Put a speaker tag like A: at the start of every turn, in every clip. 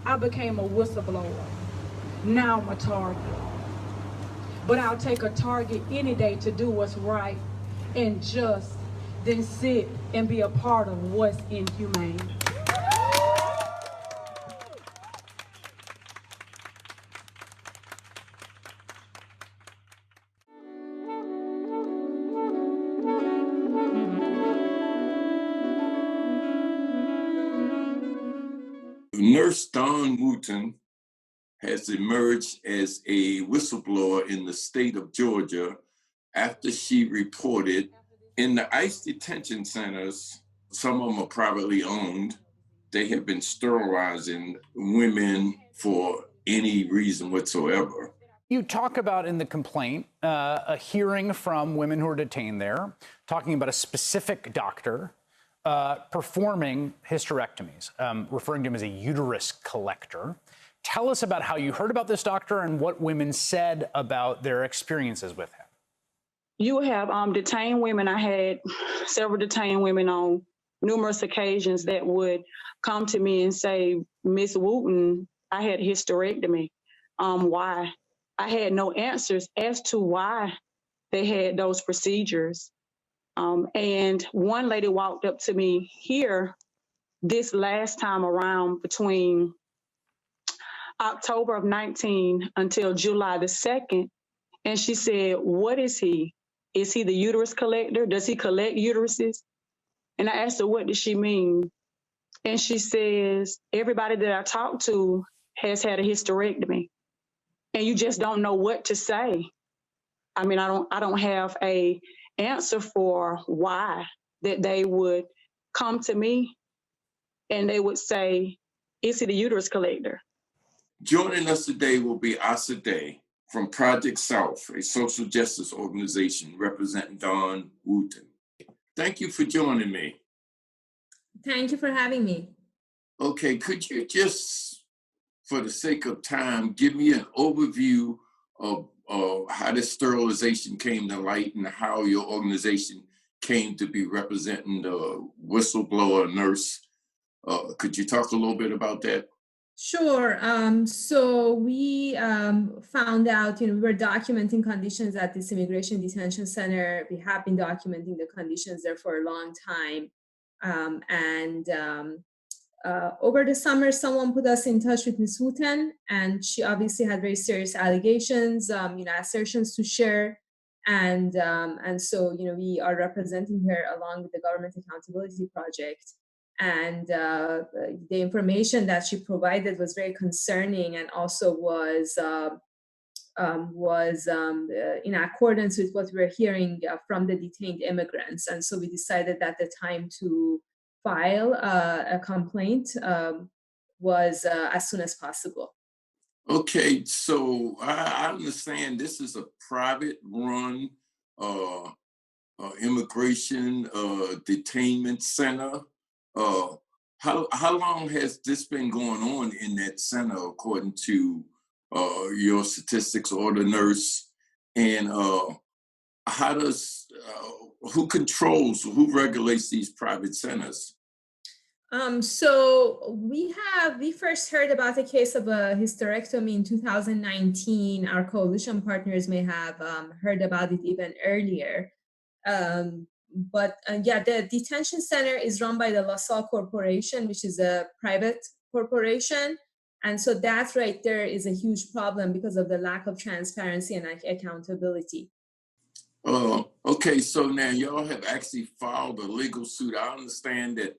A: I became a whistleblower. Now I'm a target. But I'll take a target any day to do what's right and just, than sit and be a part of what's inhumane.
B: Nurse Dawn Wooten has emerged as a whistleblower in the state of Georgia after she reported in the ICE detention centers, some of them are privately owned, they have been sterilizing women for any reason whatsoever.
C: You talk about in the complaint a hearing from women who are detained there, talking about a specific doctor performing hysterectomies, referring to him as a uterus collector. Tell us about how you heard about this doctor and what women said about their experiences with him.
D: You have detained women. I had several detained women on numerous occasions that would come to me and say, Miss Wooten, I had a hysterectomy. Why? I had no answers as to why they had those procedures. And one lady walked up to me here this last time around between October of 19 until July the 2nd. And she said, what is he? Is he the uterus collector? Does he collect uteruses? And I asked her, what does she mean? And she says, everybody that I talked to has had a hysterectomy. And you just don't know what to say. I mean, I don't have a answer for why that they would come to me and they would say, is he the uterus collector?
B: Joining us today will be Asa Day from Project South, a social justice organization representing Dawn Wooten. Thank you for joining me.
E: Thank you for having me.
B: Okay, could you just, for the sake of time, give me an overview of how this sterilization came to light and how your organization came to be representing the whistleblower nurse? Could you talk a little bit about that?
E: Sure. So we found out, we were documenting conditions at this immigration detention center. We have been documenting the conditions there for a long time. Over the summer, someone put us in touch with Ms. Wooten, and she obviously had very serious allegations, assertions to share. And so, we are representing her along with the Government Accountability Project. And the information that she provided was very concerning and also was in accordance with what we were hearing from the detained immigrants. And so we decided that the time to file a complaint was as soon as possible.
B: Okay, so I understand this is a private run immigration detainment center. How long has this been going on in that center, according to your statistics or the nurse? And how does who regulates these private centers?
E: So we first heard about the case of a hysterectomy in 2019. Our coalition partners may have heard about it even earlier. But the detention center is run by the LaSalle Corporation, which is a private corporation. And so that right there is a huge problem because of the lack of transparency and accountability.
B: Okay, so now y'all have actually filed a legal suit. I understand that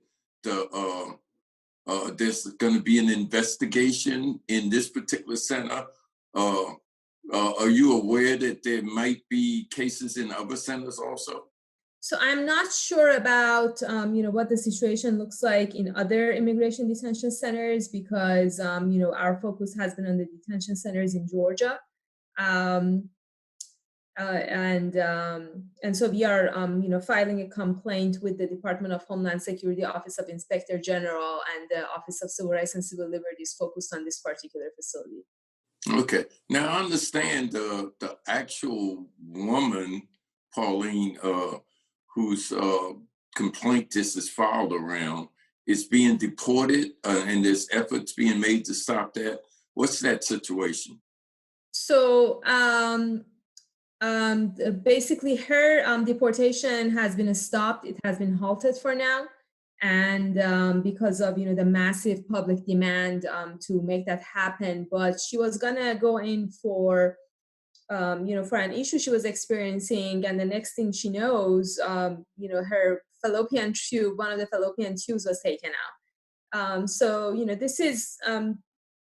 B: there's going to be an investigation in this particular center. Are you aware that there might be cases in other centers also?
E: So I'm not sure about, what the situation looks like in other immigration detention centers because, our focus has been on the detention centers in Georgia. And so we are, filing a complaint with the Department of Homeland Security, Office of Inspector General, and the Office of Civil Rights and Civil Liberties focused on this particular facility.
B: Okay. Now I understand the actual woman, Pauline, whose complaint this is filed around, is being deported and there's efforts being made to stop that. What's that situation?
E: So basically, her deportation has been stopped. It has been halted for now, and because of the massive public demand to make that happen. But she was gonna go in for for an issue she was experiencing, and the next thing she knows, her fallopian tube, one of the fallopian tubes, was taken out. So this is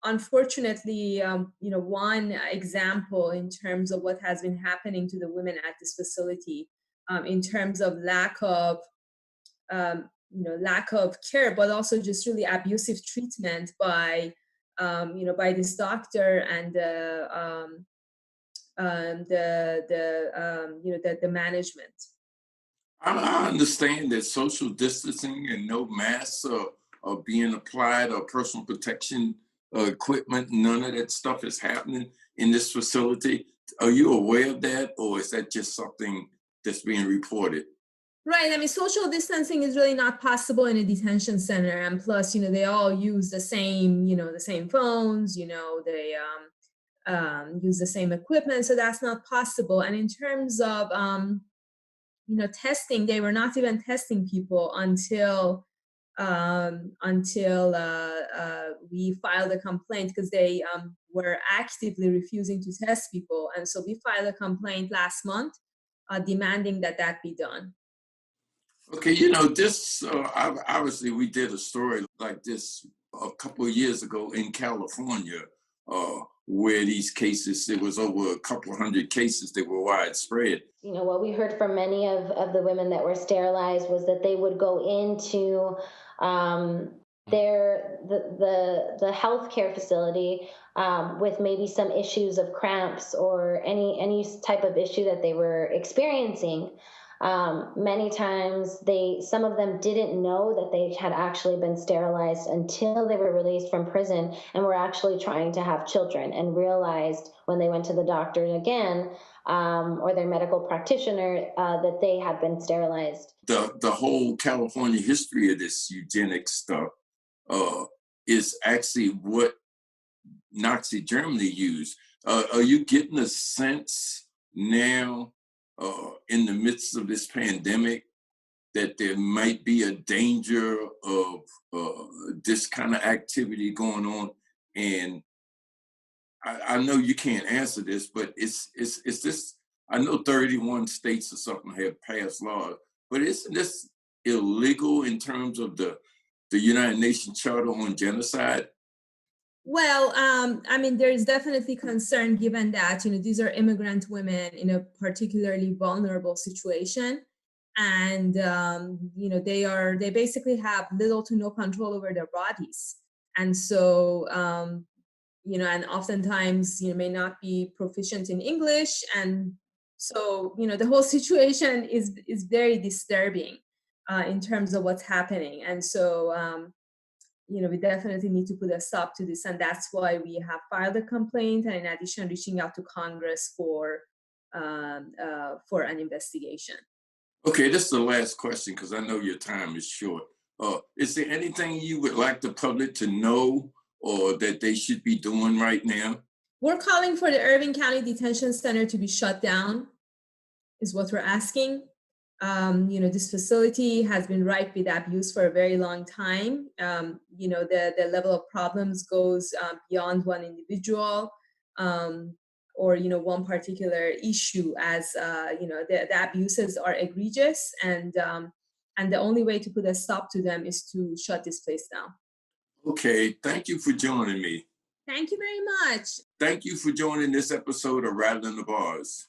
E: unfortunately one example in terms of what has been happening to the women at this facility, in terms of lack of care, but also just really abusive treatment by by this doctor and the management.
B: I understand that social distancing and no masks are being applied, or personal protection equipment. None of that stuff is happening in this facility. Are you aware of that, or is that just something that's being reported?
E: Right. I mean, social distancing is really not possible in a detention center, and plus, they all use the same phones. They use the same equipment, so that's not possible. And in terms of testing, they were not even testing people until we filed a complaint, because they were actively refusing to test people. And so we filed a complaint last month demanding that be done.
B: Okay, this obviously we did a story like this a couple of years ago in California, where these cases, there was over a couple hundred cases that were widespread.
F: What we heard from many of the women that were sterilized was that they would go into the healthcare facility with maybe some issues of cramps or any type of issue that they were experiencing. Many times some of them didn't know that they had actually been sterilized until they were released from prison and were actually trying to have children, and realized when they went to the doctor again, or their medical practitioner, that they had been sterilized.
B: The whole California history of this eugenics stuff is actually what Nazi Germany used. Are you getting a sense now, in the midst of this pandemic, that there might be a danger of this kind of activity going on? And I know you can't answer this, but it's this. I know 31 states or something have passed laws, but isn't this illegal in terms of the United Nations Charter on Genocide?
E: Well, I mean, there is definitely concern, given that these are immigrant women in a particularly vulnerable situation, and they basically have little to no control over their bodies, and so and oftentimes may not be proficient in English, and so the whole situation is very disturbing in terms of what's happening, and so. We definitely need to put a stop to this, and that's why we have filed a complaint, and in addition, reaching out to Congress for an investigation.
B: Okay, this is the last question because I know your time is short. Is there anything you would like the public to know or that they should be doing right now?
E: We're calling for the Irving County Detention Center to be shut down, is what we're asking. This facility has been ripe with abuse for a very long time. The level of problems goes beyond one individual or one particular issue, as the abuses are egregious, and the only way to put a stop to them is to shut this place down.
B: Okay, thank you for joining me.
E: Thank you very much.
B: Thank you for joining this episode of Rattling the Bars.